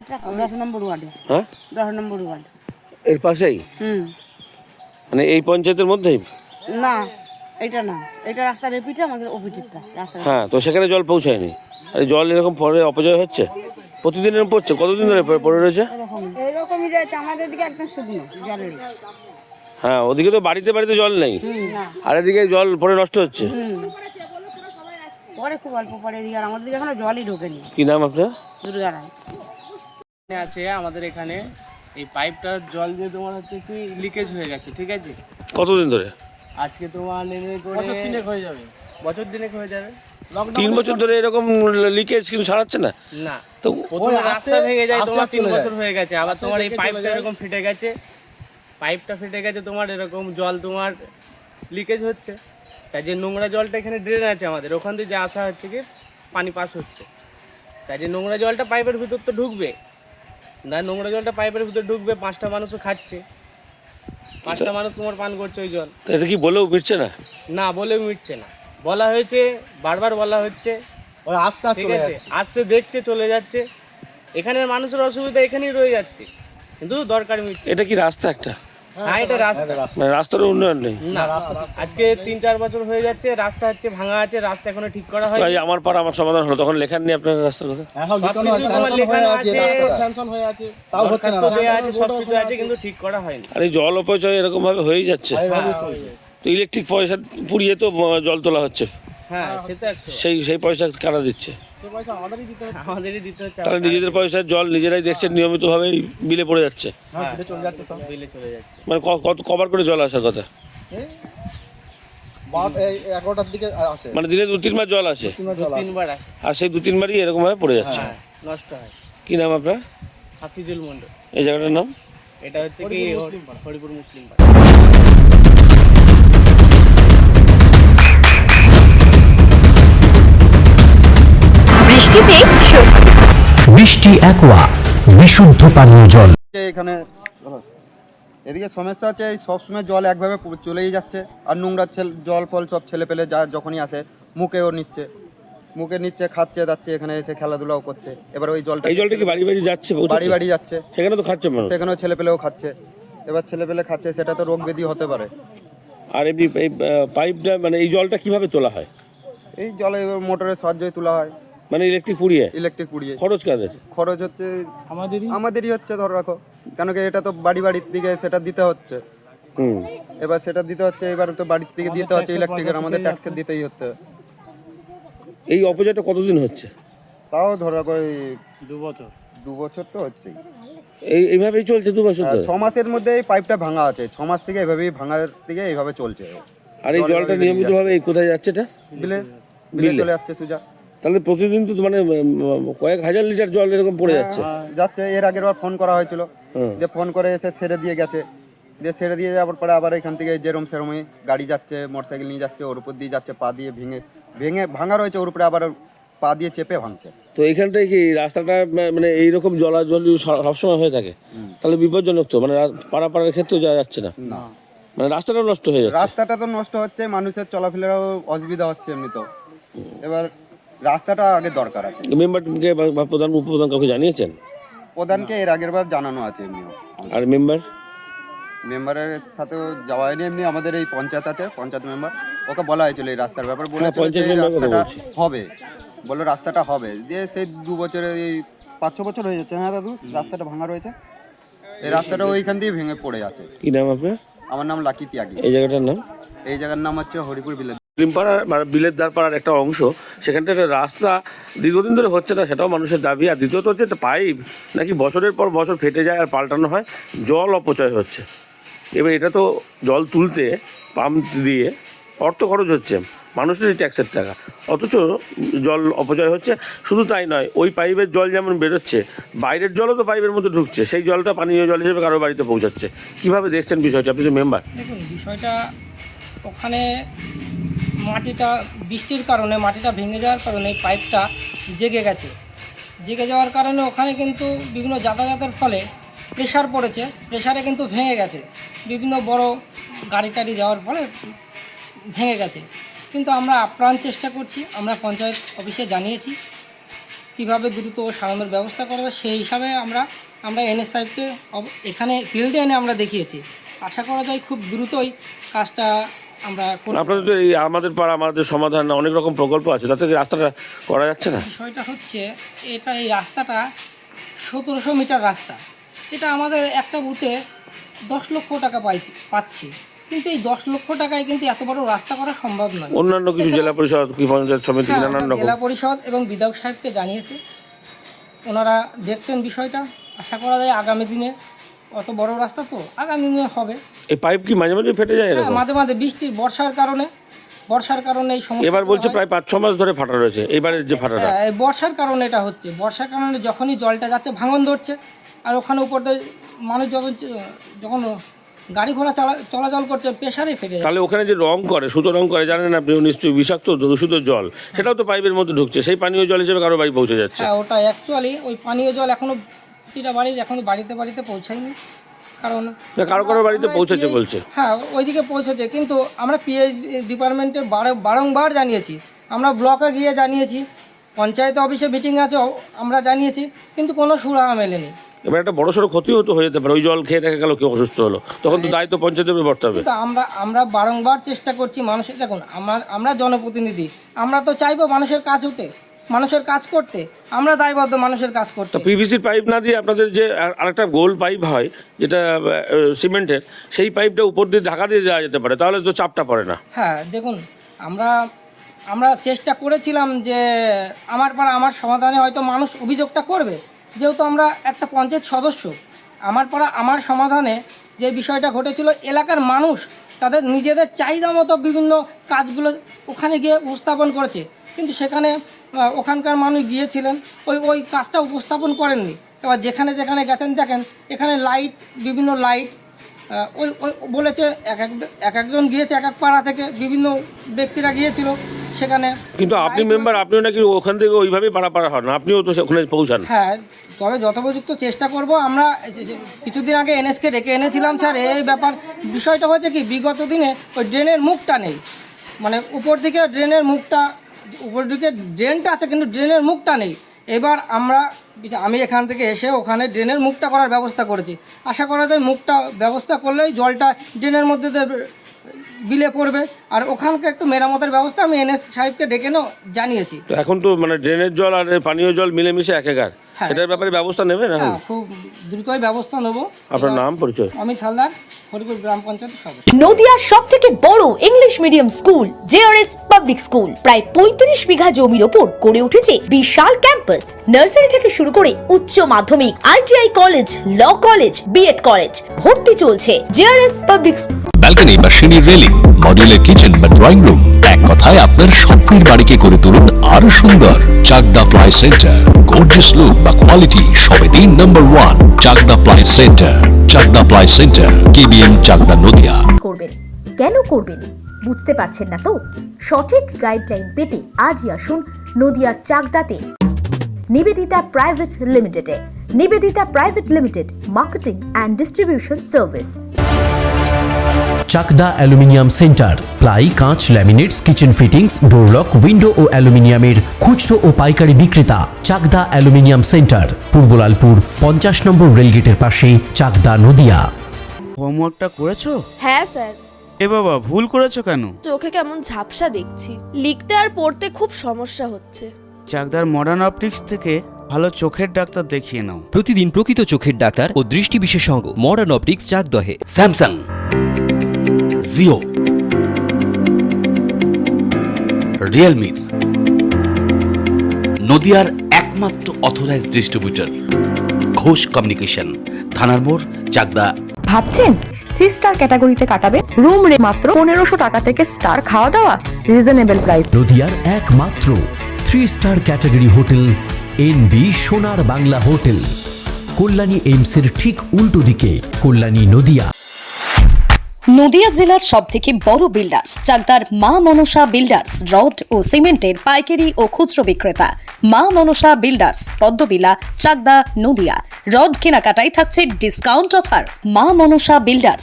10 নম্বর ওয়ার্ডে। হ্যাঁ 10 নম্বর ওয়ার্ড। এর পাশেই? মানে এই পঞ্চায়েতের মধ্যেই? না এটা না, এটা রাস্তার এপিঠে, আমাদের ওপিঠেরটা রাস্তা। হ্যাঁ, তো সেখানে জল পৌঁছায়নি। আর জল এরকম পরে অপচয় হচ্ছে প্রতিদিন, এরকম পড়ছে। কতদিন ধরে পড়ে রয়েছে? এরকমই রয়েছে আমাদের দিকে একদম শুকনো জলের। হ্যাঁ, ওদিকে তো বাড়িতে বাড়িতে জল নেই, না আর এদিকে জল পরে নষ্ট হচ্ছে। পরে খুব অল্প পরে, এদিকে আর আমাদের দিকে এখনো জলই ঢোকেনি। কি নাম আপনার? দুর্গা রায়। আছে আমাদের এখানে এই পাইপটার জল দিয়ে তোমার হচ্ছে কি লিকেজ হয়ে গেছে, ঠিক আছে? কতদিন ধরে? আজকে তোমার নেমে করে বছর দিনেক হয়ে যাবে। 3 বছর ধরে এরকম লিকেজ, কিন্তু সারাচ্ছে না। না, তো প্রথমে রাস্তা ভেঙে যায় তোমার 3 বছর হয়ে গেছে, আবার তোমার এই পাইপটা এরকম ফেটে গেছে, পাইপটা ফেটে গেছে, তোমার এরকম জল তোমার লিকেজ হচ্ছে। তাই যে নোংরা জলটা এখানে ড্রেন আছে আমাদের, ওখান দিয়ে যে আসা হচ্ছে কি পানি পাস হচ্ছে, তাই যে নোংরা জলটা পাইপের ভিতর তো ঢুকবে না, নোংরা জলটা পাইপের ভিতর ঢুকবে, 5টা মানুষও খাচ্ছে, 5টা মানুষ তোমার পান করছে ওই জল। এটা কি বলেও মিটছে না? না, বলেও মিটছে না, বলা হয়েছে, বারবার বলা হচ্ছে, ওই আশ্বাস ঠিক আছে, আসছে দেখছে চলে যাচ্ছে, এখানের মানুষের অসুবিধা এখানেই রয়ে যাচ্ছে, কিন্তু দরকার মিটছে। এটা কি রাস্তা একটা? হ্যাঁ, এটা রাস্তা, মানে রাস্তার উন্নয়ন নেই? না, আজকে 3-4 বছর হয়ে যাচ্ছে, রাস্তা হচ্ছে ভাঙা আছে, রাস্তা এখনো ঠিক করা হয়। তাই আমার পাড়া আমার সমাধান হলো, তখন লেখার নেই আপনার রাস্তার কথা? সবকিছু তোমার লেখানো আছে, স্যাংশন হয়ে আছে, তাও হচ্ছে না, দরখাস্ত দেয়া আছে, সবকিছু আছে, কিন্তু ঠিক করা হয়নি। আর এই জল অপচয় এরকম ভাবে হয়ে যাচ্ছে। তো ইলেকট্রিক পয়সা পুড়িয়ে তো জল তোলা হচ্ছে, হ্যাঁ, সেটা সেই পয়সা কারা দিচ্ছে? আমাদেরই দিতে হচ্ছে। তাহলে নিজেদের পয়সার জল নিজেরাই দেখছেন, নিয়মিতভাবেই বিলে পড়ে যাচ্ছে। হ্যাঁ, চলে যাচ্ছে, সব বিলে চলে যাচ্ছে। মানে কবার করে জল আসার কথা? 11টার দিকে আসে, মানে দিনে 2-3 বার জল আসে, 2-3 বার আসে, আর সেই 2-3 বারই এরকম ভাবে পড়ে যাচ্ছে। হ্যাঁ, নষ্ট হয়। কি নাম আপনার? হাফিজুল মন্ডল। এই জায়গাটার নাম? এটা হচ্ছে কি হরিপুর মুসলিম পাড়া। বৃষ্টিতে স্বস্তি। বৃষ্টি অ্যাকোয়া, বিশুদ্ধ পানীয় জল। এখানে এদিকে সমস্যা হচ্ছে, এই সবসময় জল একভাবে চলেই যাচ্ছে, আর নোংরা জল ফল সব ছেলে পেলে যা যখনই আসে মুখে নিচ্ছে, খাচ্ছে দাচ্ছে, এখানে এসে খেলাধুলাও করছে। এবার ওই জলটা কি বাড়ি বাড়ি যাচ্ছে? বাড়ি বাড়ি যাচ্ছে, সেখানে তো খাচ্ছে মানুষ, সেখানেও ছেলে পেলেও খাচ্ছে। এবার ছেলে পেলে খাচ্ছে, সেটা তো রোগ ব্যাধি হতে পারে। আর এই পাইপটা, মানে এই জলটা কিভাবে তোলা হয়? এই জলে এবার মোটরের সাহায্যে তোলা হয়, মানে ইলেকট্রিক পুড়িয়ে। খরচ কাদের? খরচ হচ্ছে আমাদেরই হচ্ছে, ধর রাখো, কেন কি এটা তো বাড়ির দিকে সেটা দিতে হচ্ছে। এবার সেটা দিতে হচ্ছে, এবার তো বাড়ির থেকে দিতে হচ্ছে ইলেকট্রিকের, আমাদের ট্যাক্সের দিতেই হচ্ছে। এই অপচয়টা কতদিন হচ্ছে? তাও ধর রাখো 2 বছর তো হচ্ছেই। এইভাবেই চলছে 2 বছর ধরে? 6 মাসের মধ্যে এই পাইপটা ভাঙা আছে, 6 মাস থেকে এভাবেই ভাঙার থেকে এইভাবে চলছে। আর এই জলটা নিয়মিতভাবে কোথায় যাচ্ছে? এটা বিলে চলে যাচ্ছে সুজা। তাহলে প্রতিদিন তো মানে কয়েক হাজার লিটার জল এরকম পড়ে যাচ্ছে। এর আগের বার ফোন করা হয়েছিল, যে ফোন করে এসে সেরে দিয়ে গেছে, দিয়ে সেরে দিয়ে যাওয়ার পরে আবার এখান থেকে যেরম সেরমই গাড়ি যাচ্ছে, মোটরসাইকেল নিয়ে যাচ্ছে, ওর উপর দিয়ে যাচ্ছে, পা দিয়ে ভাঙা রয়েছে, ওর উপরে আবার পা দিয়ে চেপে ভাঙছে। তো এখানটায় কি রাস্তাটা মানে এইরকম জলাজল সবসময় হয়ে থাকে, তাহলে বিপজ্জনক তো, মানে পাড়ার ক্ষেত্রেও যাওয়া যাচ্ছে না, মানে রাস্তাটাও নষ্ট হয়ে যাচ্ছে। রাস্তাটা তো নষ্ট হচ্ছে, মানুষের চলাফেরাও অসুবিধা হচ্ছে এমনি তো। এবার রাস্তাটা আগে দরকার আছে। মেম্বারকে বা প্রধান উপপ্রধান কাউকে জানিয়েছেন? প্রধানকে এর আগের বার জানানো আছে এমনিও। আর মেম্বারের সাথেও যাওয়া হয়নি, এমনি আমাদের এই পঞ্চায়েত আছে, পঞ্চায়েত মেম্বার, ওকে বলা হয়েছিল এই রাস্তার ব্যাপারে, বলেছিল যে রাস্তাটা হবে, বললো রাস্তাটা হবে। দিয়ে সেই 2 বছরে, এই 5-6 বছর হয়ে যাচ্ছে, হ্যাঁ দাদু, রাস্তাটা ভাঙা রয়েছে। এই রাস্তাটা ওইখান দিয়ে ভেঙে পড়ে আছে। কি নাম আপনার? আমার নাম লাকি ত্যাগী। এই জায়গাটার নাম? এই জায়গার নাম হচ্ছে হরিপুর বিলেজ। মানে বিলের দ্বার পাড়ার একটা অংশ, সেখানটা একটা রাস্তা দীর্ঘদিন ধরে হচ্ছে না, সেটাও মানুষের দাবি। আর দ্বিতীয়ত হচ্ছে একটা পাইপ নাকি বছরের পর বছর ফেটে যায় আর পাল্টানো হয়, জল অপচয় হচ্ছে। এবার এটা তো জল তুলতে পাম্প দিয়ে অর্থ খরচ হচ্ছে, মানুষেরই ট্যাক্সের টাকা, অথচ জল অপচয় হচ্ছে। শুধু তাই নয়, ওই পাইপের জল যেমন বেরোচ্ছে, বাইরের জলও তো পাইপের মধ্যে ঢুকছে, সেই জলটা পানীয় জল হিসেবে কারো বাড়িতে পৌঁছাচ্ছে। কীভাবে দেখছেন বিষয়টা? আপনি তো মেম্বার। দেখুন, বিষয়টা ওখানে মাটিটা বৃষ্টির কারণে, মাটিটা ভেঙে যাওয়ার কারণে পাইপটা জেগে যাওয়ার কারণে ওখানে কিন্তু বিভিন্ন যাতায়াতের ফলে প্রেশার পড়েছে, প্রেশারে কিন্তু ভেঙে গেছে, বিভিন্ন বড় গাড়ি টাড়ি যাওয়ার ফলে ভেঙে গেছে। কিন্তু আমরা আপ্রাণ চেষ্টা করছি, আমরা পঞ্চায়েত অফিসে জানিয়েছি, কীভাবে দ্রুত সারানোর ব্যবস্থা করা যায় সেই হিসাবে আমরা এনএস সাহেবকে এখানে ফিল্ডে এনে আমরা দেখিয়েছি। আশা করা যায় খুব দ্রুতই কাজটা আমরা আপনাদের তো এই আমাদের পাড়া আমাদের সমাধান অনেক রকম প্রকল্প আছে, তাতে কি রাস্তাটা করা যাচ্ছে না? বিষয়টা হচ্ছে এই রাস্তাটা 1700 মিটার রাস্তা, এটা আমাদের একটা বুথে 10 লক্ষ টাকা পাচ্ছি, কিন্তু এই 10 লক্ষ টাকায় কিন্তু এত বড় রাস্তা করা সম্ভব নয়। অন্যান্য কিছু জেলা পরিষদ কি পঞ্চায়েত সমিতি নানান রকম জেলা পরিষদ এবং বিধায়ক সাহেবকে জানিয়েছে, ওনারা দেখছেন বিষয়টা। আশা করা যায় আগামী দিনে, অত বড় রাস্তা তো আগামী দিনে হবে। এই পাইপ কি মাঝে মাঝে ফেটে যায়? হ্যাঁ, মাঝে মাঝে বর্ষার কারণে এই সমস্যা। এবার বলছে প্রায় 5-6 মাস ধরে ফাটা রয়েছে, এবারের যে ফাটাটা। এই বর্ষার কারণে এটা হচ্ছে, বর্ষার কারণে যখনই জলটা যাচ্ছে ভাঙন ধরছে, আর ওখানে উপর দিয়ে মানুষ যখন গাড়ি ঘোড়া চলাচল করছে প্রেসারে ফেটে যায়। তাহলে ওখানে যে রং করে, সুতো রং করে, জানেন আপনি নিশ্চয়ই বিষাক্ত দূষিত জল, সেটাও তো পাইপের মধ্যে ঢুকছে, সেই পানীয় জল হিসেবে কারো বাড়ি পৌঁছে যাচ্ছে। হ্যাঁ, ওটা অ্যাকচুয়ালি ওই পানীয় জল এখনো প্রতিটা বাড়ির এখনো বাড়িতে পৌঁছায়নি, কারণ কারো বাড়িতে পৌঁছেছে বলছে। হ্যাঁ, ওইদিকে পৌঁছেছে, কিন্তু আমরা পিএইচ ডিপার্টমেন্টে বারংবার জানিয়েছি, আমরা ব্লকে গিয়ে জানিয়েছি, পঞ্চায়েত অফিসে মিটিং আছে আমরা জানিয়েছি, কিন্তু কোনো সুরাহা মেলেনি। এবার একটা বড়সড় ক্ষতি হয়ে যেতে পারে, ওই জল খেয়ে দেখা গেল কেউ অসুস্থ হলো, তখন তো দায়িত্ব পঞ্চায়েতের বর্তে হবে। কিন্তু আমরা বারংবার চেষ্টা করছি মানুষের, দেখুন আমরা জনপ্রতিনিধি, আমরা তো চাইবো মানুষের কাজ হতে, মানুষের কাজ করতে, আমরা দায়বদ্ধ মানুষের কাজ করতে। তো পিভিসির পাইপ না দিয়ে আপনাদের যে আরেকটা গোল পাইপ হয় যেটা সিমেন্টের, সেই পাইপটা উপর দিয়ে ঢাকা দিয়ে দেওয়া যেতে পারে, তাহলে তো চাপটা পড়ে না। হ্যাঁ, দেখুন আমরা চেষ্টা করেছিলাম যে আমার সমাধানে হয়তো মানুষ অভিযোগটা করবে, যেহেতু আমরা একটা পঞ্চায়েত সদস্য, আমার সমাধানে যে বিষয়টা ঘটেছিল, এলাকার মানুষ তাদের নিজেদের চাহিদা মতো বিভিন্ন কাজগুলো ওখানে গিয়ে উপস্থাপন করেছে, কিন্তু সেখানে ওখানকার মানুষ গিয়েছিলেন ওই কাজটা উপস্থাপন করেননি। এবার যেখানে গেছেন দেখেন এখানে বিভিন্ন লাইট ওই বলেছে, একজন গিয়েছে, এক পাড়া থেকে বিভিন্ন ব্যক্তিরা গিয়েছিল সেখানে। কিন্তু আপনি মেম্বার, আপনিও নাকি ওখান থেকে ওইভাবেই পাড়া হন, আপনিও তো ওখানে পৌঁছান। হ্যাঁ, তবে যথোপযুক্ত চেষ্টা করব। আমরা কিছুদিন আগে এনএসকে ডেকে এনেছিলাম, স্যার এই ব্যাপার বিষয়টা হয়েছে কি, বিগত দিনে ওই ড্রেনের মুখটা নেই, মানে উপর দিকে ড্রেনটা আছে কিন্তু ড্রেনের মুখটা নেই। এবার আমি এখান থেকে এসে ওখানে ড্রেনের মুখটা করার ব্যবস্থা করেছি। আশা করা যায় মুখটা ব্যবস্থা করলেই জলটা ড্রেনের মধ্যে বিলে পড়বে, আর ওখানকে একটু মেরামতের ব্যবস্থা আমি এনএস সাহেবকে ডেকে জানিয়েছি। তো এখন তো মানে ড্রেনের জল আর পানীয় জল মিলেমিশে একাকার, সেটার ব্যাপারে ব্যবস্থা নেবেন? হ্যাঁ, খুব দ্রুতই ব্যবস্থা নেব। আপনার নাম পরিচয়? অমিত হালদার, হরিপুর গ্রাম পঞ্চায়েতের সদস্য। নদিয়ার সবথেকে বড় English medium school JRS public school, প্রায় 35 বিঘা জমির ওপর গড়ে উঠেছে বিশাল ক্যাম্পাস। নার্সারি থেকে শুরু করে উচ্চ মাধ্যমিক, ITI college, law college, B Ed college, ভর্তি চলছে। জেআরএস পাবলিক ব্যালকনি বা সিঁড়ির রেলিং, মডিউলার কিচেন বা ড্রয়িং রুম, এক কথায় আপনার স্বপ্নের বাড়িকে করে তুলুন আরো সুন্দর। Chakdah ply centre, gorgeous look বা কোয়ালিটি সবে 3 number 1 Chakdah ply centre. Chakdah ply centre, KBM, Chakdah, Nadia. করবেন কেন করবেন বুঝতে পারছেন না তো? সঠিক গাইডলাইন পেতে আজই আসুন নদিয়ার চাকদাতে নিবেদিতা প্রাইভেট লিমিটেডে। Nivedita private limited, marketing and distribution service. Chakdah aluminium centre, ply, কাঁচ, laminates, kitchen fittings, door lock, window ও অ্যালুমিনিয়ামের খুচরো ও পাইকারি বিক্রেতা। চাকদা অ্যালুমিনিয়াম সেন্টার, পূর্বলালপুর 50 নম্বর রেলগেটের পাশে, চাকদা, নদিয়া। হোমওয়ার্কটা করেছো? হ্যাঁ স্যার। এ বাবা, ভুল করেছো কেন? চোখে কেমন ঝাপসা দেখছি, লিখতে আর পড়তে খুব সমস্যা হচ্ছে। চাকদার মডার্ন অপটিক্স থেকে ভালো চোখের ডাক্তার দেখিয়ে নাও। প্রতিদিন প্রকৃত চোখের ডাক্তার ও দৃষ্টি বিশেষজ্ঞ মডার্ন অপটিক্স, চাকদহে। স্যামসাং, জিও, রিয়েলমি, নদিয়ার একমাত্র অথরাইজড ডিস্ট্রিবিউটর ঘোষ কমিউনিকেশন, থানার মোড়, চাকদা। ভাবছেন 3 স্টার ক্যাটাগরিতে কাটাবে? রুম রে মাত্র 1500 টাকা থেকে স্টার, খাওয়া দাওয়া রিজনেবল প্রাইস। নদিয়ার একমাত্র 3 স্টার ক্যাটাগরি হোটেল এনবি সোনার বাংলা হোটেল, কল্যাণী এইমসের ঠিক উল্টো দিকে, কল্যাণী, নদিয়া। নদিয়া জেলার সবথেকে বড় বিল্ডার্স চাকদার মা মনসা বিল্ডার্স, রড ও সিমেন্টের পাইকারি ও খুচরো বিক্রেতা। মা মনসা বিল্ডার্স, পদ্মবিলা, চাকদা, নদিয়া। রড কেনাকাটায় থাকছে ডিসকাউন্ট অফার। মা মনসা বিল্ডার্স,